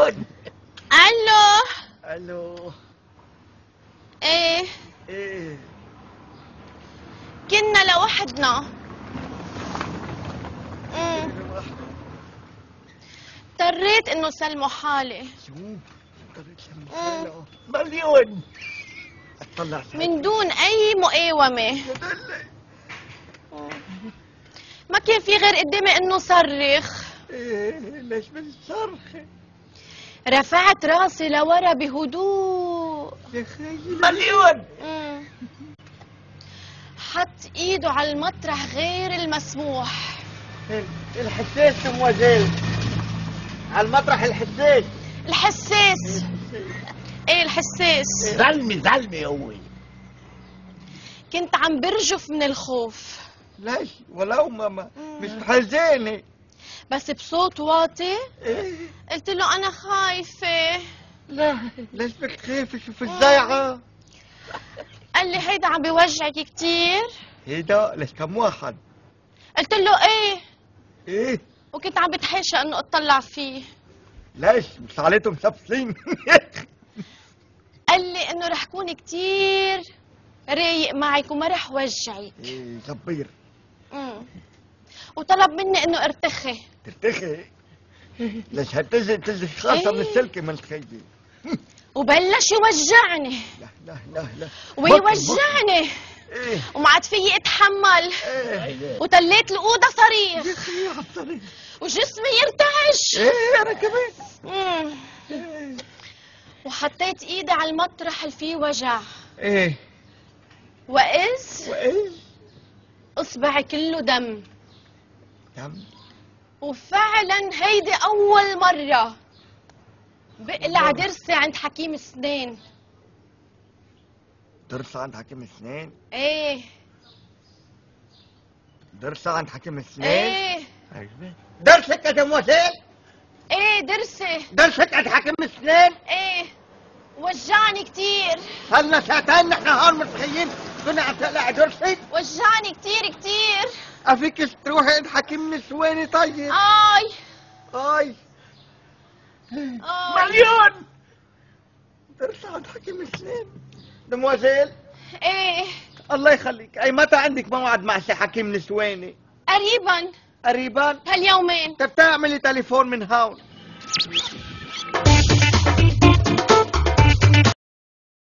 مليون. الو. الو. ايه ايه كنا لوحدنا. اضطريت انه سلموا حالي. شو مليون. اطلع من دون اي مقاومة. ما كان في غير قدامي انه صرخ. ايه ليش بتصرخي؟ رفعت راسي لورا بهدوء. يا خيي مليون. حط ايده على المطرح غير المسموح. الحساس موزيل على المطرح. الحساس ايه الحساس. زلمي هو. كنت عم برجف من الخوف. ليش ولو ماما مش حزينة بس بصوت واطي إيه؟ قلت له انا خايفة. لا ليش بدك تخافي؟ شوف الزيعة. قال لي هيدا عم بيوجعك كتير. هيدا ليش كم واحد؟ قلت له ايه وكنت عم بتحاشى انه اطلع فيه. ليش مش عليتهم مسبسين؟ قال لي انه رح كون كتير رايق معك وما رح وجعك. ايه زبير. وطلب مني انه ارتخي. ترتخي؟ ليش هتجي خاصة من السلكة من خيي. وبلش يوجعني. لا ويوجعني. ايه وما عاد فيي اتحمل. ايه وتليت الأوضة صريخ. يا خيي عالصريخ. وجسمي يرتعش. ايه انا كمان. إيه. وحطيت ايدي على المطرح اللي فيه وجع. ايه وإذ وايه اصبعي كله دم. دم. وفعلا هيدي اول مرة بقلع درسي عند حكيم اسنان. درس عند حكيم اسنان؟ ايه درس عند حكيم اسنان؟ ايه درسك يا دموزيل؟ ايه درسك عند حكيم اسنان؟ ايه وجعني كتير. صرنا ساعتين نحن هون متخيين كنا عم تقلع درسك؟ وجعني كتير. افيك تروحي عند حكيم نسواني طيب؟ آي مليون. درس عند حكيم اسنان دموزيل. ايه الله يخليك. اي متى عندك موعد مع سي حكيم نسواني؟ قريبا قريبا؟ هاليومين. طب تعملي تليفون من هون.